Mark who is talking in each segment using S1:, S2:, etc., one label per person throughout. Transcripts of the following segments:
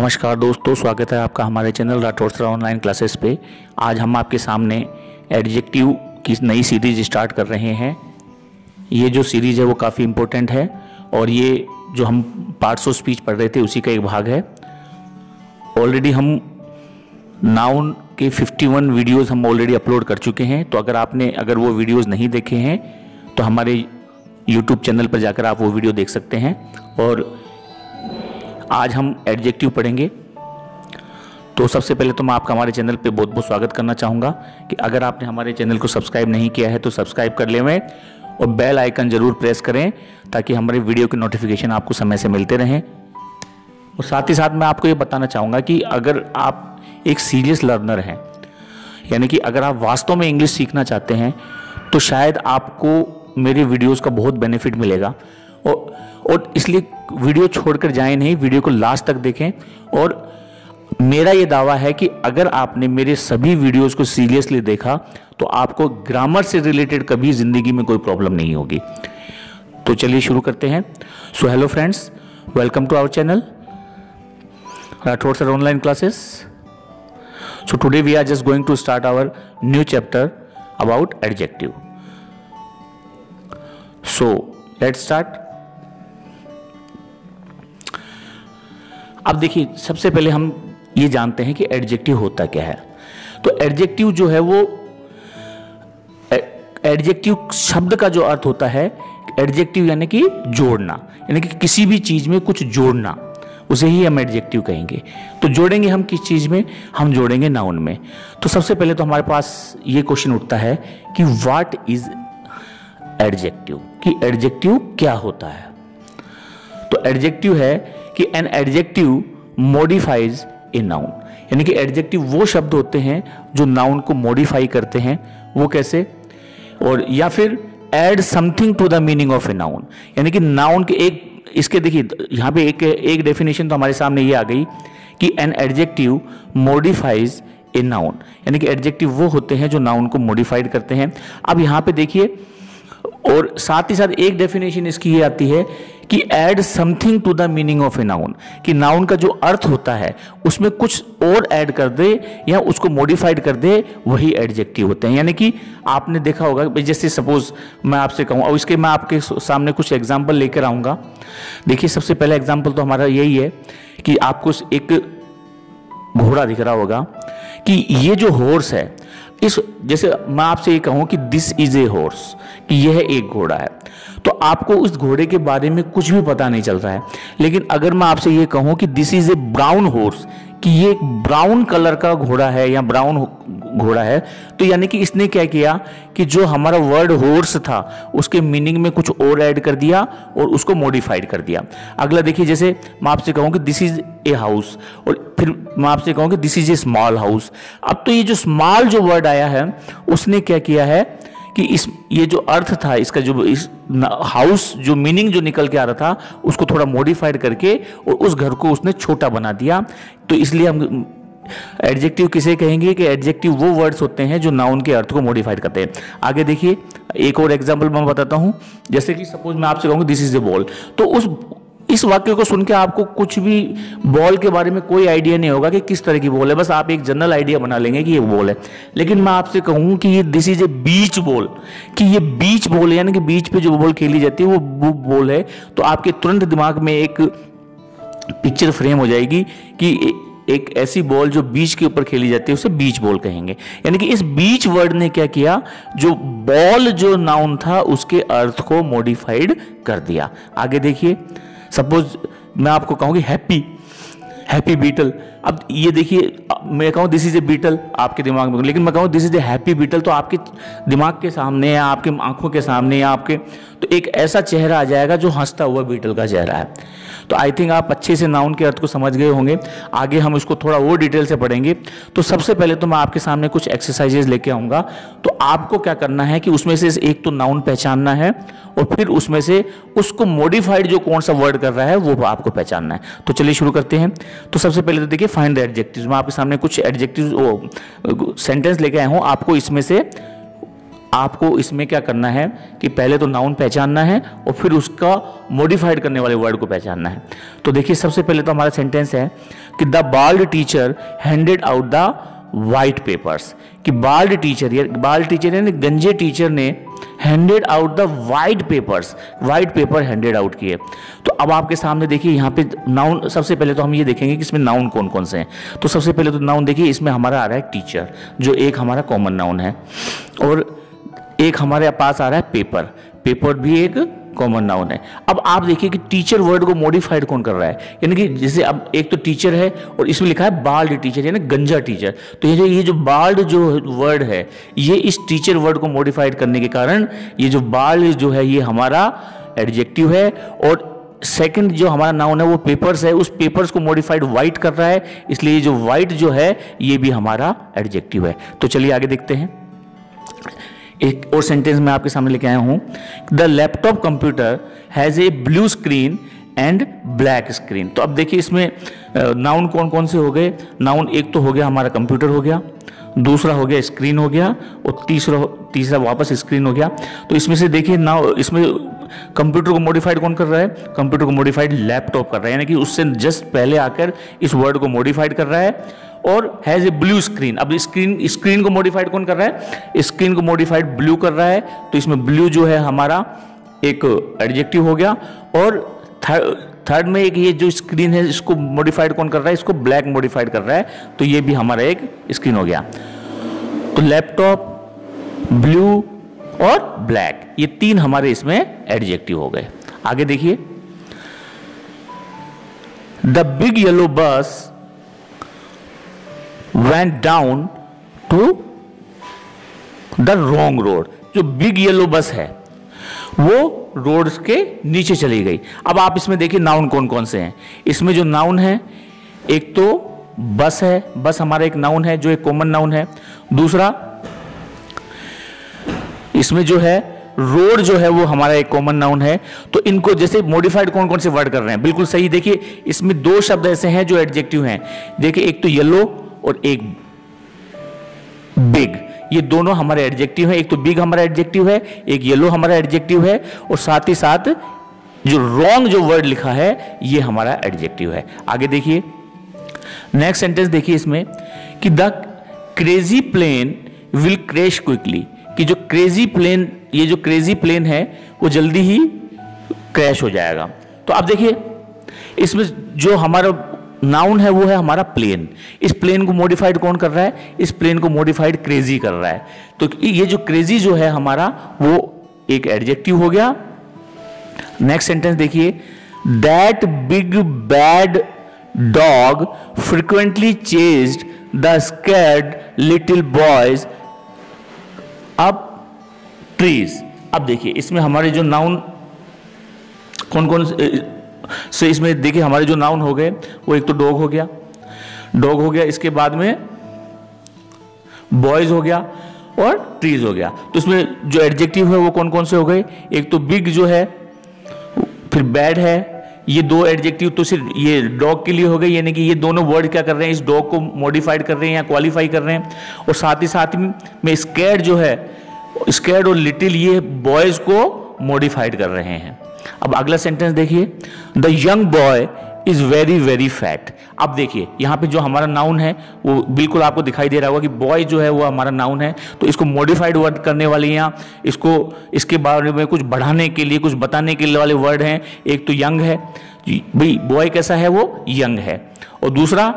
S1: नमस्कार दोस्तों, स्वागत है आपका हमारे channel Rathore sir online classes पे। आज हम आपके सामने एडजेक्टिव की नई सीरीज स्टार्ट कर रहे हैं। ये जो सीरीज है वो काफ़ी इम्पोर्टेंट है और ये जो हम पार्ट्स ऑफ स्पीच पढ़ रहे थे उसी का एक भाग है। ऑलरेडी हम नाउन के 51 वीडियोस हम ऑलरेडी अपलोड कर चुके हैं। तो अगर वो वीडियोस नहीं देखे हैं तो हमारे यूट्यूब चैनल पर जाकर आप वो वीडियो देख सकते हैं। और आज हम एडजेक्टिव पढ़ेंगे। तो सबसे पहले तो मैं आपका हमारे चैनल पे बहुत बहुत स्वागत करना चाहूँगा कि अगर आपने हमारे चैनल को सब्सक्राइब नहीं किया है तो सब्सक्राइब कर लें और बेल आइकन ज़रूर प्रेस करें ताकि हमारे वीडियो की नोटिफिकेशन आपको समय से मिलते रहें। और साथ ही साथ मैं आपको ये बताना चाहूँगा कि अगर आप एक सीरियस लर्नर हैं, यानी कि अगर आप वास्तव में इंग्लिश सीखना चाहते हैं, तो शायद आपको मेरे वीडियोज़ का बहुत बेनिफिट मिलेगा। और इसलिए वीडियो छोड़कर जाएं नहीं, वीडियो को लास्ट तक देखें। और मेरा ये दावा है कि अगर आपने मेरे सभी वीडियोस को सीरियसली देखा तो आपको ग्रामर से रिलेटेड कभी ज़िंदगी में कोई प्रॉब्लम नहीं होगी। तो चलिए शुरू करते हैं। So hello friends, welcome to our channel Rathore sir online classes. So today we are just going to start our new chapter about adjective. So let's start. अब देखिए, सबसे पहले हम ये जानते हैं कि एडजेक्टिव होता क्या है। तो एडजेक्टिव जो है वो एडजेक्टिव शब्द का जो अर्थ होता है, एडजेक्टिव यानी कि जोड़ना, यानी कि किसी भी चीज में कुछ जोड़ना, उसे ही हम एडजेक्टिव कहेंगे। तो जोड़ेंगे हम किस चीज में? हम जोड़ेंगे नाउन में। तो सबसे पहले तो हमारे पास ये क्वेश्चन उठता है कि व्हाट इज एडजेक्टिव, कि एडजेक्टिव क्या होता है। तो एडजेक्टिव है कि an adjective modifies A noun, यानी कि एडजेक्टिव वो शब्द होते हैं जो नाउन को मॉडिफाई करते हैं। वो कैसे? और या फिर add something to the meaning of a noun, यानी कि नाउन के इसके देखिए यहां पे एक डेफिनेशन तो हमारे सामने ये आ गई कि an adjective modifies A noun, यानी कि एडजेक्टिव वो होते हैं जो नाउन को मॉडिफाइड करते हैं। अब यहां पे देखिए, और साथ ही साथ एक डेफिनेशन इसकी ये आती है कि add something to the meaning of a noun, कि नाउन का जो अर्थ होता है उसमें कुछ और ऐड कर दे या उसको मॉडिफाइड कर दे, वही एडजेक्टिव होते हैं। यानी कि आपने देखा होगा, जैसे सपोज मैं आपसे कहूँ, और इसके मैं आपके सामने कुछ एग्जाम्पल लेकर आऊँगा। देखिए, सबसे पहला एग्जाम्पल तो हमारा यही है कि आपको एक घोड़ा दिख रहा होगा कि ये जो हॉर्स है, जैसे मैं आपसे ये कहूं कि दिस इज ए हॉर्स, कि यह एक घोड़ा है, तो आपको उस घोड़े के बारे में कुछ भी पता नहीं चल रहा है। लेकिन अगर मैं आपसे ये कहूं कि this is A brown horse, कि ये एक ब्राउन कलर का घोड़ा है या ब्राउन घोड़ा है, तो यानी कि इसने क्या किया कि जो हमारा वर्ड हॉर्स था उसके मीनिंग में कुछ और ऐड कर दिया और उसको मॉडिफाइड कर दिया। अगला देखिए, जैसे मैं आपसे कहूं कि दिस इज ए हाउस, और फिर मैं आपसे कहूं कि this is A small house. अब तो ये जो स्मॉल जो वर्ड आया है उसने क्या किया है कि ये जो अर्थ था इसका, जो इस हाउस जो मीनिंग जो निकल के आ रहा था उसको थोड़ा मॉडिफाइड करके और उस घर को उसने छोटा बना दिया। तो इसलिए हम एडजेक्टिव किसे कहेंगे कि एडजेक्टिव वो वर्ड्स होते हैं जो नाउन के अर्थ को मॉडिफाइड करते हैं। आगे देखिए, एक और एग्जांपल मैं बताता हूं। जैसे कि सपोज मैं आपसे कहूंगा दिस इज ए बॉल, तो इस वाक्य को सुन के आपको कुछ भी बॉल के बारे में कोई आइडिया नहीं होगा कि किस तरह की बॉल है, बस आप एक जनरल आइडिया बना लेंगे कि ये बॉल है। लेकिन मैं आपसे कहूं कि ये this is A beach ball, कि ये बीच बॉल है, यानी कि बीच पे जो बॉल खेली जाती है वो बॉल है, तो आपके तुरंत दिमाग में एक पिक्चर फ्रेम हो जाएगी कि एक ऐसी बॉल जो बीच के ऊपर खेली जाती है उसे बीच बॉल कहेंगे। यानी कि इस बीच वर्ड ने क्या किया, जो बॉल जो नाउन था उसके अर्थ को मॉडिफाइड कर दिया। आगे देखिए, सपोज मैं आपको कहूँ कि हैप्पी बीटल। अब ये देखिए, मैं कहूँ दिस इज ए बीटल आपके दिमाग में, लेकिन मैं कहूँ this is a happy beetle, तो आपके दिमाग के सामने या आपके आंखों के सामने या आपके तो एक ऐसा चेहरा आ जाएगा जो हंसता हुआ बीटल का चेहरा है। तो आई थिंक आप अच्छे से नाउन के अर्थ को समझ गए होंगे। आगे हम इसको थोड़ा और डिटेल से पढ़ेंगे। तो सबसे पहले तो मैं आपके सामने कुछ एक्सरसाइजेज लेके आऊँगा। तो आपको क्या करना है कि उसमें से एक तो नाउन पहचानना है और फिर उसमें से उसको मॉडिफाइड जो कौन सा वर्ड कर रहा है वो आपको पहचानना है। तो चलिए शुरू करते हैं। तो सबसे पहले तो देखिए, फाइंड द एडजेक्टिव्स। मैं आपके सामने कुछ एडजेक्टिव सेंटेंस लेके आया हूँ, आपको इसमें से आपको इसमें क्या करना है कि पहले तो नाउन पहचानना है और फिर उसका मॉडिफाइड करने वाले वर्ड को पहचानना है। तो देखिए सबसे पहले तो हमारा सेंटेंस है कि the bald teacher handed out the white papers, कि बाल्ड टीचर यानी गंजे टीचर ने handed out the white papers, white paper handed out किए। तो अब आपके सामने देखिए यहाँ पे नाउन, सबसे पहले तो हम ये देखेंगे कि इसमें नाउन कौन कौन से हैं। तो सबसे पहले तो नाउन देखिए, इसमें हमारा आ रहा है टीचर, जो एक हमारा कॉमन नाउन है, और एक हमारे पास आ रहा है पेपर, पेपर भी एक कॉमन नाउन है। अब आप देखिए कि टीचर वर्ड को मॉडिफाइड कौन कर रहा है, यानी कि जैसे अब एक तो टीचर है और इसमें लिखा है बाल्ड टीचर यानी गंजा टीचर। तो ये जो बाल्ड जो वर्ड है ये इस टीचर वर्ड को मॉडिफाइड करने के कारण ये जो बाल्ड जो है ये हमारा एडजेक्टिव है, और सेकंड जो हमारा नाउन है वो पेपर्स है, उस पेपर्स को मॉडिफाइड वाइट कर रहा है, इसलिए जो वाइट जो है ये भी हमारा एडजेक्टिव है। तो चलिए आगे देखते हैं। एक और सेंटेंस मैं आपके सामने लेके आया हूं, the laptop computer has a blue screen and black screen. तो अब देखिए इसमें नाउन कौन कौन से हो गए। नाउन एक तो हो गया हमारा कंप्यूटर हो गया, दूसरा हो गया स्क्रीन हो गया, और तीसरा वापस स्क्रीन हो गया। तो इसमें से देखिए नाउ इसमें कंप्यूटर को मॉडिफाइड कौन कर रहा है, कंप्यूटर को मॉडिफाइड लैपटॉप कर रहा है, यानी कि उससे जस्ट पहले आकर इस वर्ड को मॉडिफाइड कर रहा है। और हैज ए ब्लू स्क्रीन, अब स्क्रीन को मॉडिफाइड कौन कर रहा है, स्क्रीन को मॉडिफाइड ब्लू कर रहा है। तो इसमें ब्लू जो है हमारा एक एडजेक्टिव हो गया, और थर्ड में एक ये जो स्क्रीन है इसको मॉडिफाइड कौन कर रहा है, इसको ब्लैक मॉडिफाइड कर रहा है, तो ये भी हमारा एक स्क्रीन हो गया। तो लैपटॉप, ब्लू और ब्लैक, ये तीन हमारे इसमें एडजेक्टिव हो गए। आगे देखिए, द बिग येलो बस went down to the wrong road। जो बिग येलो बस है वो रोड के नीचे चली गई। अब आप इसमें देखिए नाउन कौन कौन से हैं। इसमें जो नाउन है एक तो बस है, बस हमारा एक नाउन है जो एक कॉमन नाउन है। दूसरा इसमें जो है रोड जो है वो हमारा एक कॉमन नाउन है। तो इनको जैसे मॉडिफाइड कौन कौन से वर्ड कर रहे हैं, बिल्कुल सही। देखिए इसमें दो शब्द ऐसे हैं जो एडजेक्टिव हैं। देखिए एक तो येलो और एक बिग, ये दोनों हमारे एडजेक्टिव हैं। एक तो बिग हमारा एडजेक्टिव है, एक येलो हमारा एडजेक्टिव है, और साथ ही साथ जो रॉन्ग जो वर्ड लिखा है ये हमारा एडजेक्टिव है। आगे देखिए नेक्स्ट सेंटेंस देखिए इसमें कि the crazy plane will crash quickly, कि जो क्रेजी प्लेन, ये जो क्रेजी प्लेन है वो जल्दी ही क्रैश हो जाएगा। तो अब देखिए इसमें जो हमारा नाउन है वो है हमारा प्लेन। इस प्लेन को मॉडिफाइड कौन कर रहा है, इस प्लेन को मॉडिफाइड क्रेजी कर रहा है। तो ये जो क्रेजी जो है हमारा वो एक एडजेक्टिव हो गया। नेक्स्ट सेंटेंस देखिए, that big bad dog frequently chased the scared little boys up trees. अब देखिए इसमें हमारे जो नाउन कौन कौन से इसमें देखिए हमारे जो नाउन हो गए वो एक तो डॉग हो गया, इसके बाद में बॉयज हो गया और ट्रीज हो गया। तो इसमें जो एडजेक्टिव है वो कौन कौन से हो गए, एक तो बिग जो है, फिर बैड है, ये दो एडजेक्टिव तो सिर्फ ये डॉग के लिए हो गए, यानी कि ये दोनों वर्ड क्या कर रहे हैं, इस डॉग को मॉडिफाइड कर रहे हैं या क्वालिफाई कर रहे हैं। और साथ ही में स्कैर्ड जो है, स्कैर्ड और लिटिल ये बॉयज को मॉडिफाइड कर रहे हैं। अब अगला सेंटेंस देखिए, the young boy is very very fat. अब देखिए यहाँ पे जो हमारा नाउन है वो बिल्कुल आपको दिखाई दे रहा होगा कि बॉय जो है वो हमारा नाउन है। तो इसको मॉडिफाइड वर्ड करने वाले या इसको इसके बारे में कुछ बढ़ाने के लिए, कुछ बताने के लिए वाले वर्ड हैं। एक तो यंग है, भाई बॉय कैसा है, वो यंग है, और दूसरा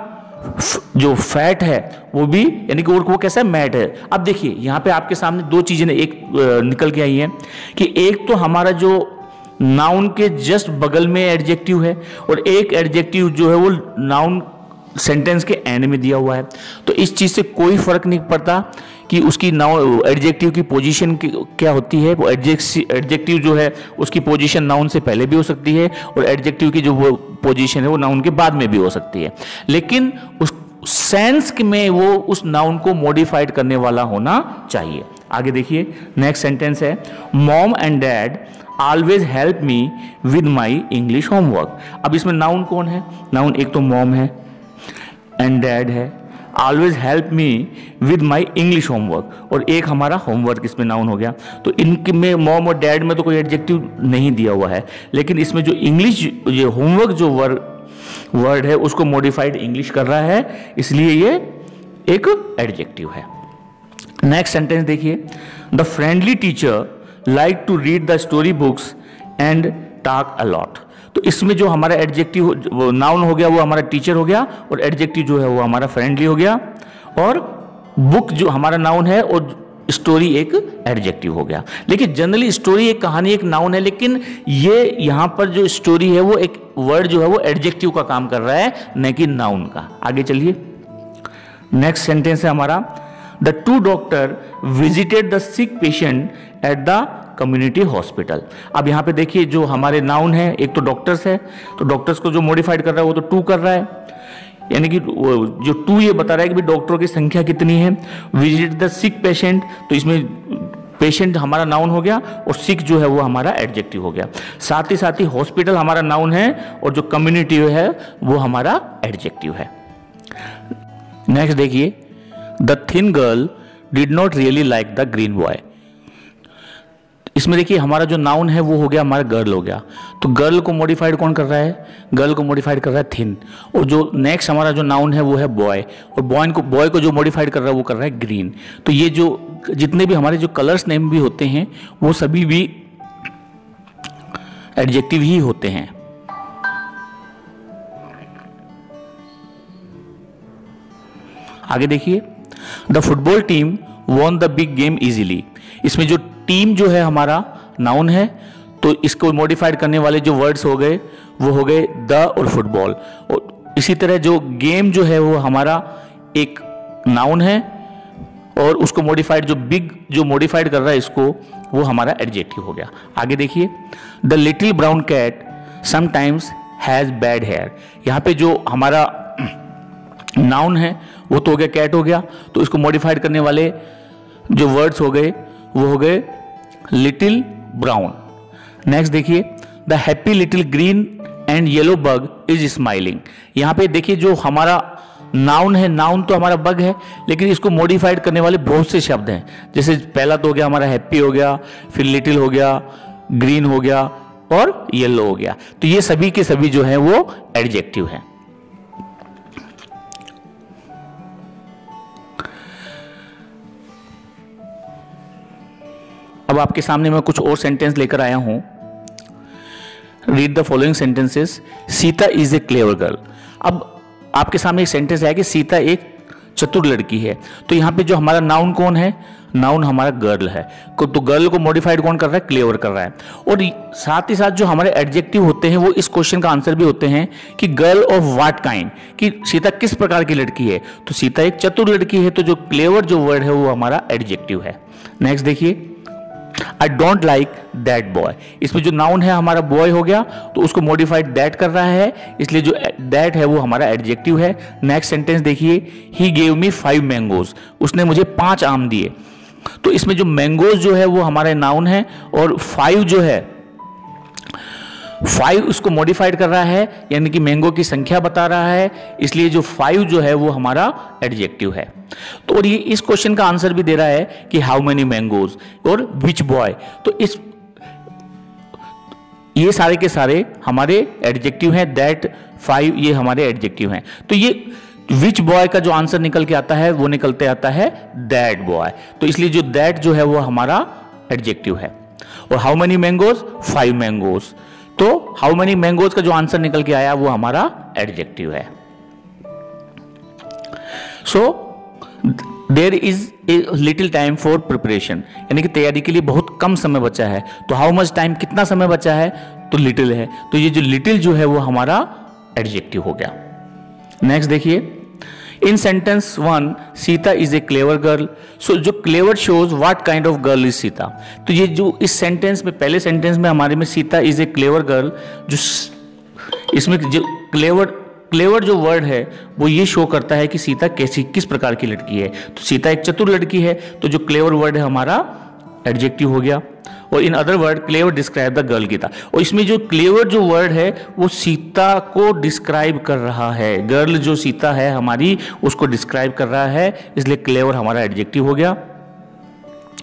S1: जो फैट है वो भी, यानी कि वो कैसा है, मैट है। अब देखिए यहाँ पे आपके सामने दो चीजें एक निकल के आई हैं कि एक तो हमारा जो नाउन के जस्ट बगल में एडजेक्टिव है, और एक एडजेक्टिव जो है वो नाउन सेंटेंस के एंड में दिया हुआ है। तो इस चीज से कोई फर्क नहीं पड़ता कि उसकी नाउन एडजेक्टिव की पोजीशन क्या होती है। वो एडजेक्टिव जो है उसकी पोजीशन नाउन से पहले भी हो सकती है, और एडजेक्टिव की जो वो पोजीशन है वो नाउन के बाद में भी हो सकती है, लेकिन उस सेंस में वो उस नाउन को मॉडिफाइड करने वाला होना चाहिए। आगे देखिए नेक्स्ट सेंटेंस है, mom and dad always help me with my English homework. अब इसमें नाउन कौन है, नाउन एक तो मॉम है, एंड डैड है, always help me with my English homework, और एक हमारा होमवर्क इसमें नाउन हो गया। तो इनके में मॉम और डैड में तो कोई एडजेक्टिव नहीं दिया हुआ है, लेकिन इसमें जो इंग्लिश ये होमवर्क जो वर्ड है उसको मॉडिफाइड इंग्लिश कर रहा है, इसलिए ये एक एडजेक्टिव है। नेक्स्ट सेंटेंस देखिए, the friendly teacher like to read the story books and talk a lot. तो इसमें जो हमारा एडजेक्टिव नाउन हो गया वो हमारा टीचर हो गया, और एडजेक्टिव जो है वो हमारा फ्रेंडली हो गया, और बुक जो हमारा नाउन है और स्टोरी एक एडजेक्टिव हो गया। लेकिन जनरली स्टोरी एक कहानी एक नाउन है, लेकिन ये यहाँ पर जो स्टोरी है वो एक वर्ड जो है वो एडजेक्टिव का काम कर रहा है, न कि नाउन का। आगे चलिए, नेक्स्ट सेंटेंस है हमारा, the two doctor visited the sick patient at the community hospital. अब यहाँ पे देखिए जो हमारे नाउन है, एक तो डॉक्टर्स है, तो डॉक्टर्स को जो मॉडिफाइड कर रहा है वो तो टू कर रहा है, यानी कि जो टू ये बता रहा है कि भाई डॉक्टरों की संख्या कितनी है। विजिट द सिक पेशेंट, तो इसमें पेशेंट हमारा नाउन हो गया और सिक जो है वो हमारा एडजेक्टिव हो गया। साथ ही हॉस्पिटल हमारा नाउन है और जो कम्युनिटी है वो हमारा एडजेक्टिव है। नेक्स्ट देखिए, the thin girl did not really like the green boy. इसमें देखिए हमारा जो नाउन है वो हो गया हमारा गर्ल हो गया, तो गर्ल को मॉडिफाइड कौन कर रहा है? गर्ल को मॉडिफाइड कर रहा है थिन। और जो नेक्स्ट हमारा जो नाउन है वो है बॉय, और बॉय को जो मॉडिफाइड कर रहा है वो कर रहा है ग्रीन। तो ये जो जितने भी हमारे जो कलर्स नेम भी होते हैं वो सभी भी एडजेक्टिव ही होते हैं। आगे देखिए, the football team won the big game easily. इसमें जो टीम जो है हमारा नाउन है, तो इसको मॉडिफाइड करने वाले जो वर्ड्स हो गए वो हो गए द और फुटबॉल। और इसी तरह जो गेम जो है वो हमारा एक नाउन है, और उसको मॉडिफाइड जो बिग जो मॉडिफाइड कर रहा है इसको वो हमारा एडजेक्टिव हो गया। आगे देखिए, the little brown cat sometimes has bad hair. यहाँ पे जो हमारा नाउन है वो तो हो गया कैट हो गया, तो इसको मॉडिफाइड करने वाले जो वर्ड्स हो गए वो हो गए लिटिल ब्राउन। नेक्स्ट देखिए, the happy little green and yellow bug is smiling. यहाँ पे देखिए जो हमारा नाउन है, नाउन तो हमारा बग है, लेकिन इसको मॉडिफाइड करने वाले बहुत से शब्द हैं। जैसे पहला तो हो गया हमारा हैप्पी हो गया, फिर लिटिल हो गया, ग्रीन हो गया और येलो हो गया। तो ये सभी के सभी जो है वो एडजेक्टिव हैं। अब आपके सामने मैं कुछ और सेंटेंस लेकर आया हूं। Read the following sentences. Sita is a clever girl. अब आपके सामने एक सेंटेंस है कि सीता एक चतुर लड़की है, तो यहां पे जो हमारा नाउन कौन है? नाउन हमारा गर्ल है, तो गर्ल को मॉडिफाइड कौन कर रहा है? क्लेवर कर रहा है। और साथ ही साथ जो हमारे एडजेक्टिव होते हैं वो इस क्वेश्चन का आंसर भी होते हैं कि गर्ल ऑफ व्हाट काइंड, कि सीता किस प्रकार की लड़की है। तो सीता एक चतुर लड़की है, तो जो क्लेवर जो वर्ड है वो हमारा एडजेक्टिव है। नेक्स्ट देखिए, I don't like that boy. इसमें जो नाउन है हमारा बॉय हो गया, तो उसको मॉडिफाइड दैट कर रहा है, इसलिए जो दैट है वो हमारा एडजेक्टिव है। नेक्स्ट सेंटेंस देखिए, ही गेव मी 5 मैंगोज। उसने मुझे 5 आम दिए। तो इसमें जो मैंगोज जो है वो हमारा नाउन है, और 5 जो है 5 उसको मॉडिफाइड कर रहा है, यानी कि मैंगो की संख्या बता रहा है, इसलिए जो 5 जो है वो हमारा एडजेक्टिव है। तो और ये इस क्वेश्चन का आंसर भी दे रहा है कि हाउ मेनी मैंगोज और विच बॉय। तो ये सारे के सारे हमारे एडजेक्टिव हैं। दैट 5 ये हमारे एडजेक्टिव हैं। तो ये विच बॉय का जो आंसर निकल के आता है वो निकलते आता है दैट बॉय। तो इसलिए जो दैट जो है वो हमारा एडजेक्टिव है। और हाउ मेनी मैंगोज? 5 मैंगोज। तो हाउ मेनी मैंगोज का जो आंसर निकल के आया वो हमारा एडजेक्टिव है। So there is a little time for preparation, यानी कि तैयारी के लिए बहुत कम समय बचा है। तो हाउ मच टाइम, कितना समय बचा है? तो लिटिल है, तो ये जो लिटिल जो है वो हमारा एडजेक्टिव हो गया। नेक्स्ट देखिए, in sentence 1 Sita is a clever girl. So जो clever shows what kind of girl is Sita. तो ये जो इस सेंटेंस में पहले सेंटेंस में हमारे में Sita is a clever girl, जो इसमें जो क्लेवर जो वर्ड है वो ये शो करता है कि सीता किस प्रकार की लड़की है। तो सीता एक चतुर लड़की है, तो जो क्लेवर वर्ड है हमारा एडजेक्टिव हो गया। और in other word clever describe the girl Geeta. और इसमें जो क्लेवर जो वर्ड है वो सीता को डिस्क्राइब कर रहा है, गर्ल जो सीता है हमारी उसको डिस्क्राइब कर रहा है, इसलिए क्लेवर हमारा एडजेक्टिव हो गया।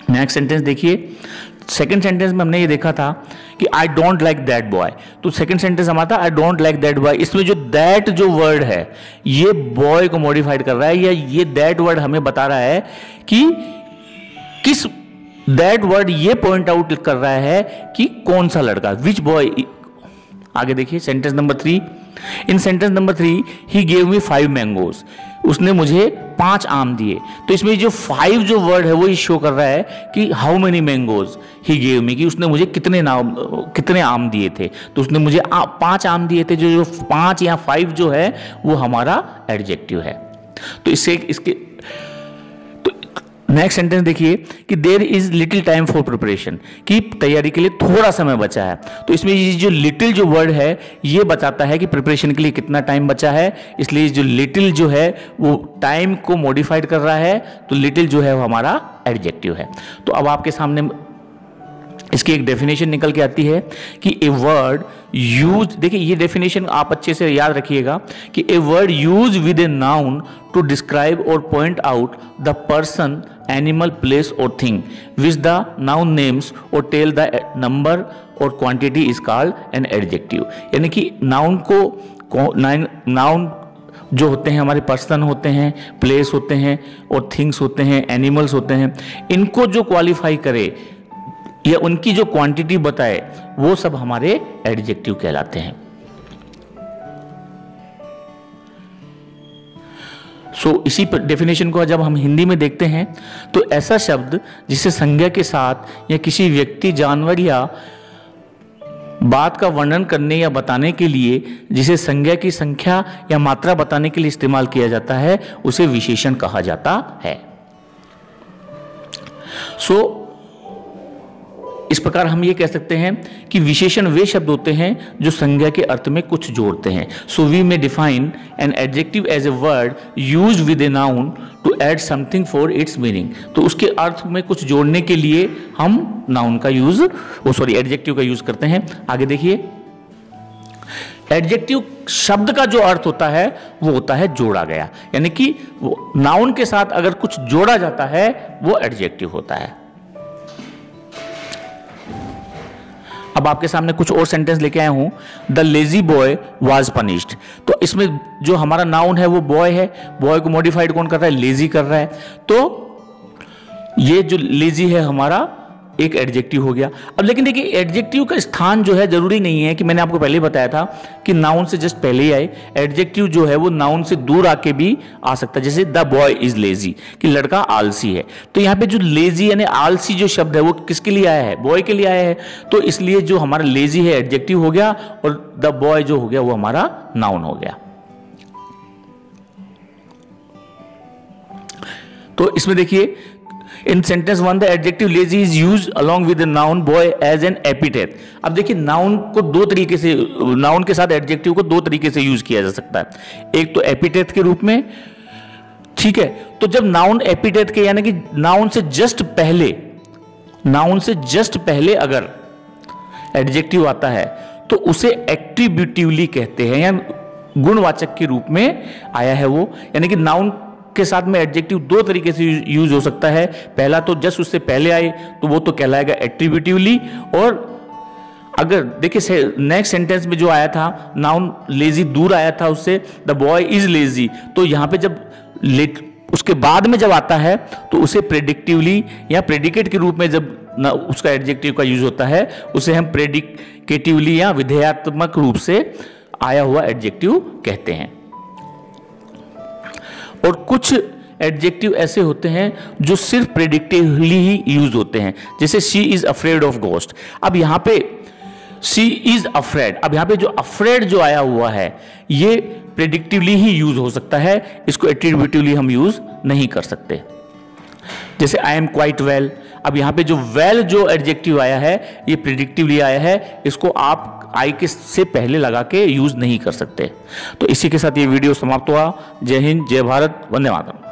S1: नेक्स्ट सेंटेंस देखिए, सेकंड सेंटेंस में हमने ये देखा था कि I don't like that boy, तो सेकंड सेंटेंस हमारा था I don't like that boy. इसमें जो दैट जो वर्ड है ये बॉय को मॉडिफाइड कर रहा है, या ये दैट वर्ड हमें बता रहा है कि किस, दैट वर्ड ये पॉइंट आउट कर रहा है कि कौन सा लड़का, विच बॉय। आगे देखिए sentence number 3, in sentence number 3 he gave me 5 mangoes, उसने मुझे 5 आम दिए। तो इसमें जो 5 जो वर्ड है वो ये शो कर रहा है कि how many mangoes he gave me, कि उसने मुझे कितने आम दिए थे। तो उसने मुझे 5 आम दिए थे, जो 5 या 5 जो है वो हमारा एडजेक्टिव है। तो इसके नेक्स्ट सेंटेंस देखिए कि there is little time for preparation, कि तैयारी के लिए थोड़ा समय बचा है। तो इसमें ये जो लिटिल जो वर्ड है ये बताता है कि प्रिपरेशन के लिए कितना टाइम बचा है, इसलिए जो लिटिल जो है वो टाइम को मॉडिफाइड कर रहा है, तो लिटिल जो है वो हमारा एडजेक्टिव है। तो अब आपके सामने इसकी एक डेफिनेशन निकल के आती है कि ए वर्ड यूज, देखिए ये डेफिनेशन आप अच्छे से याद रखिएगा कि a word use with a noun to describe और point out the person, animal, place और thing which the noun names और टेल द नंबर और quantity is called an adjective. यानी कि नाउन जो होते हैं हमारे पर्सन होते हैं, प्लेस होते हैं और थिंग्स होते हैं, एनिमल्स होते हैं, इनको जो क्वालिफाई करे या उनकी जो क्वांटिटी बताए वो सब हमारे एडजेक्टिव कहलाते हैं। इसी डेफिनेशन को जब हम हिंदी में देखते हैं तो ऐसा शब्द जिसे संज्ञा के साथ या किसी व्यक्ति, जानवर या बात का वर्णन करने या बताने के लिए, जिसे संज्ञा की संख्या या मात्रा बताने के लिए इस्तेमाल किया जाता है, उसे विशेषण कहा जाता है। इस प्रकार हम ये कह सकते हैं कि विशेषण वे शब्द होते हैं जो संज्ञा के अर्थ में कुछ जोड़ते हैं। So we may define an adjective as a word used with a noun to add something for its meaning. तो उसके अर्थ में कुछ जोड़ने के लिए हम नाउन का यूज, एडजेक्टिव का यूज करते हैं। आगे देखिए, एडजेक्टिव शब्द का जो अर्थ होता है वो होता है जोड़ा गया, यानी कि नाउन के साथ अगर कुछ जोड़ा जाता है वो एडजेक्टिव होता है। अब आपके सामने कुछ और सेंटेंस लेके आया हूं। The lazy boy was punished. तो इसमें जो हमारा नाउन है वो बॉय है, बॉय को मॉडिफाइड कौन कर रहा है, लेजी कर रहा है। तो ये जो लेजी है हमारा एक एडजेक्टिव हो गया। अब लेकिन देखिए एडजेक्टिव का स्थान जो है जरूरी नहीं है कि, मैंने आपको पहले बताया था कि नाउन से जस्ट पहले ही आए, एडजेक्टिव जो है वो नाउन से दूर आके भी आ सकता है। जैसे द बॉय इज लेजी, कि लड़का आलसी है। तो यहाँ पे जो लेजी यानी आलसी जो शब्द है वो किसके लिए आया है, बॉय के लिए आया है। तो इसलिए जो हमारा लेजी है एडजेक्टिव हो गया और द बॉय जो हो गया वो हमारा नाउन हो गया। तो इसमें देखिए in sentence 1 the adjective lazy is used along with the noun boy as an epithet. अब देखिए नाउन को दो तरीके से, नाउन के साथ एडजेक्टिव को दो तरीके से यूज किया जा सकता है। एक तो एपिथेट के रूप में, ठीक है। तो जब नाउन एपिथेट के यानी कि नाउन से जस्ट पहले अगर एडजेक्टिव आता है तो उसे एट्रीब्यूटिवली कहते हैं, या गुणवाचक के रूप में आया है वो। यानी कि नाउन के साथ में एडजेक्टिव दो तरीके से यूज हो सकता है। पहला तो जस्ट उससे पहले आए तो वो तो कहलाएगा एट्रीब्यूटिवली, और अगर देखिए नेक्स्ट सेंटेंस में जो आया था नाउन लेजी दूर आया था उससे, द बॉय इज लेजी, तो यहां पे जब उसके बाद में जब आता है तो उसे प्रेडिक्टिवली या प्रेडिकेट के रूप में जब उसका एडजेक्टिव का यूज होता है उसे हम प्रेडिकेटिवली या विधेयात्मक रूप से आया हुआ एडजेक्टिव कहते हैं। और कुछ एडजेक्टिव ऐसे होते हैं जो सिर्फ प्रेडिक्टिवली ही यूज होते हैं, जैसे she is afraid of ghost. अब यहां पे शी इज अफ्रेड, अब यहां पे जो अफ्रेड जो आया हुआ है ये प्रेडिक्टिवली ही यूज हो सकता है, इसको एट्रीब्यूटिवली हम यूज नहीं कर सकते। जैसे आई एम क्वाइट वेल, अब यहां पे जो वेल जो एडजेक्टिव आया है ये प्रेडिक्टिवली आया है, इसको आप आई के से पहले लगा के यूज नहीं कर सकते। तो इसी के साथ ये वीडियो समाप्त हुआ। जय हिंद, जय भारत, वंदे मातरम।